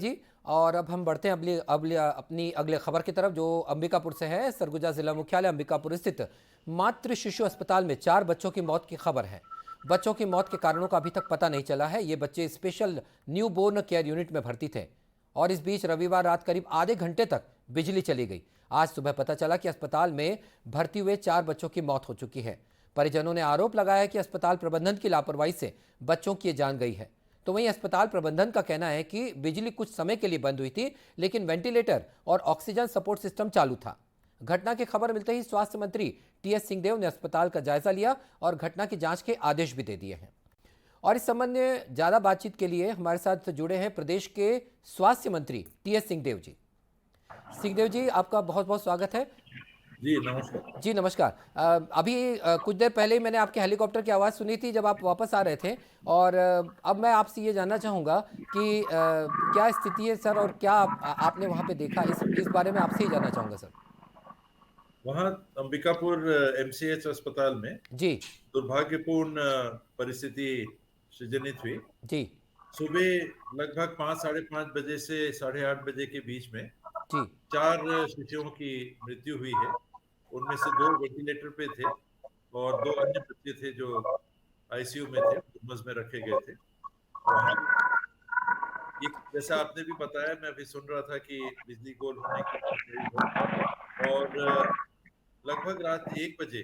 जी। और अब हम बढ़ते हैं अपनी अगले खबर की तरफ, जो अंबिकापुर से है। सरगुजा जिला मुख्यालय अंबिकापुर स्थित मातृ शिशु अस्पताल में 4 बच्चों की मौत की खबर है। बच्चों की मौत के कारणों का अभी तक पता नहीं चला है। ये बच्चे special new born care unit में भर्ती थे और इस बीच रविवार रात करीब आधे घंटे तक बिजली चली गई। आज सुबह पता चला कि अस्पताल में भर्ती हुए 4 बच्चों की मौत हो चुकी है। परिजनों ने आरोप लगाया कि अस्पताल प्रबंधन की लापरवाही से बच्चों की जान गई है। तो वहीं अस्पताल प्रबंधन का कहना है कि बिजली कुछ समय के लिए बंद हुई थी, लेकिन वेंटिलेटर और ऑक्सीजन सपोर्ट सिस्टम चालू था। घटना की खबर मिलते ही स्वास्थ्य मंत्री टीएस सिंहदेव ने अस्पताल का जायजा लिया और घटना की जांच के आदेश भी दे दिए हैं। और इस संबंध में ज्यादा बातचीत के लिए हमारे साथ जुड़े हैं प्रदेश के स्वास्थ्य मंत्री टीएस सिंहदेव जी। सिंहदेव जी, आपका बहुत बहुत स्वागत है। जी नमस्कार। जी नमस्कार। अभी कुछ देर पहले ही मैंने आपके हेलीकॉप्टर की आवाज़ सुनी थी जब आप वापस आ रहे थे। और अब मैं आपसे ये जानना चाहूँगा कि क्या स्थिति है सर, और क्या आपने वहाँ पे देखा, इस बारे में आपसे ही जानना चाहूँगा सर। वहाँ अंबिकापुर एमसीएच अस्पताल में जी दुर्भाग्यपूर्ण परिस्थिति सृजनित हुई। जी सुबह लगभग 5 साढ़े 5 बजे से 8:30 बजे के बीच में जी 4 शिशुओं की मृत्यु हुई है। उनमें से 2 वेंटिलेटर पे थे और 2 अन्य बच्चे थे जो आईसीयू में थे, डूमस में रखे गए थे। वहाँ एक जैसा आपने भी बताया, मैं अभी सुन रहा था कि बिजली गोल होने की बात हुई है और लगभग रात 1 बजे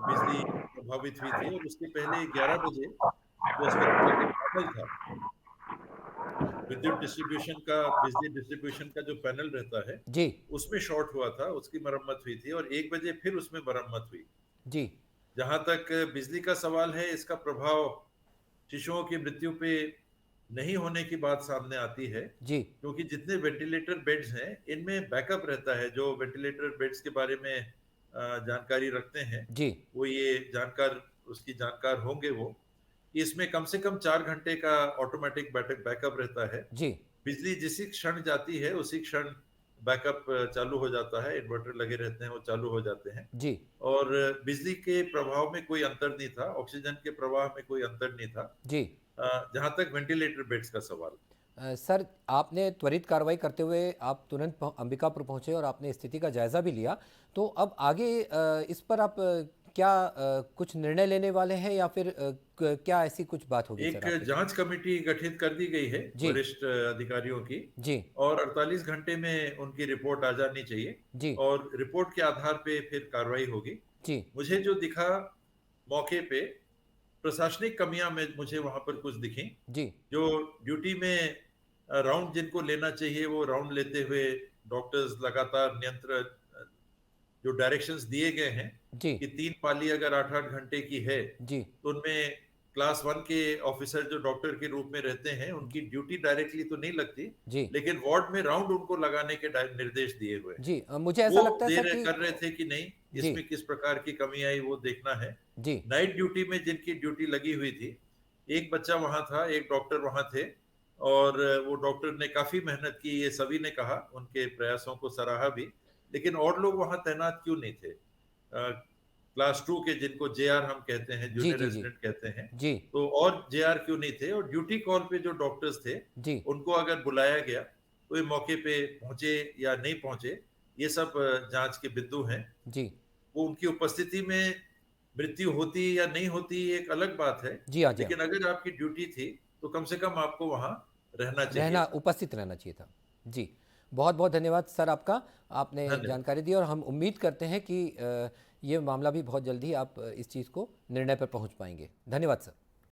बिजली प्रभावित हुई थी और उसके पहले 11 बजे जो अस्पताल का पैनल था, विद्युत डिस्ट्रीब्यूशन का, बिजली डिस्ट्रीब्यूशन का जो पैनल रहता है, जी उसमें शॉर्ट हुआ था, उसकी मरम्मत हुई थी और 1 बजे फिर उसमें मरम्मत हुई। जी जहां तक बिजली का सवाल है, इसका प्रभाव शिशुओं की मृत्यु पे नहीं होने की बात सामने आती है, जी क्योंकि जितने वेंटिलेटर बेड्स हैं इनमें बैकअप रहता है। जो वेंटिलेटर बेड्स के बारे में जानकारी रखते हैं, जी वो ये जानकार उसकी जानकार होंगे वो, कि इसमें कम से कम 4 घंटे का ऑटोमेटिक बैकअप रहता है। जी बिजली जिस क्षण जाती है उसी क्षण बैकअप चालू हो जाता है, इन्वर्टर लगे रहते हैं, वो चालू हो जाते हैं। जी और बिजली के प्रभाव में कोई अंतर नहीं था, ऑक्सीजन के प्रवाह में कोई अंतर नहीं था। जी जहां तक वेंटिलेटर बेड्स का सवाल। सर, आपने त्वरित कार्रवाई करते हुए आप तुरंत अंबिकापुर पहुंचे और आपने स्थिति का जायजा भी लिया। तो अब आगे इस पर आप क्या कुछ निर्णय लेने वाले हैं, या फिर क्या ऐसी कुछ बात होगी एक सर आपकी तरफ जांच से? कमेटी गठित कर दी गई है जी वरिष्ठ अधिकारियों की जी और 48 घंटे में उनकी रिपोर्ट आ जानी चाहिए जी और रिपोर्ट के आधार पे फिर कार्रवाई होगी। जी मुझे जो दिखा मौके पे, प्रशासनिक कमियां में मुझे वहां पर कुछ दिखी। जी जो ड्यूटी में राउंड जिनको लेना चाहिए वो राउंड लेते हुए डॉक्टर्स लगातार नियंत्रण, जो डायरेक्शंस दिए गए हैं जी कि 3 पाली अगर 8-8 घंटे की है जी तो उनमें क्लास 1 के ऑफिसर जो डॉक्टर के रूप में रहते हैं उनकी ड्यूटी डायरेक्टली तो नहीं लगती, जी लेकिन वार्ड में राउंड उनको लगाने के निर्देश दिए हुए हैं। जी मुझे ऐसा वो लगता है दे सर रहे कि कर रहे थे कि नहीं, जी इसमें किस प्रकार की कमी आई वो देखना है। जी नाइट ड्यूटी में जिनकी ड्यूटी लगी हुई थी, एक बच्चा वहां था, एक डॉक्टर वहां थे और वो डॉक्टर ने काफी मेहनत की, ये सभी ने कहा, उनके प्रयासों को सराहा भी। लेकिन और लोग वहां तैनात क्यों नहीं थे? क्लास 2 के जिनको जेआर हम कहते हैं, जी जूनियर जी जी रेजिडेंट कहते हैं, जी तो और जेआर क्यों नहीं थे? और ड्यूटी कॉल पे जो डॉक्टर्स थे जी उनको अगर बुलाया गया तो ये मौके पे पहुंचे या नहीं पहुंचे, ये सब जांच के बिंदु हैं। जी वो उनकी उपस्थिति में मृत्यु होती या नहीं होती ये एक अलग बात है, जी हाँ जी हाँ, लेकिन अगर आपकी ड्यूटी थी तो कम से कम आपको वहां रहना चाहिए रहना, था। उपस्थित रहना चाहिए था। जी, बहुत बहुत धन्यवाद सर आपका। आपने धन्यवाद। जानकारी दी और हम उम्मीद करते हैं कि ये मामला भी बहुत जल्दी आप इस चीज़ को निर्णय पर पहुंच पाएंगे। धन्यवाद सर।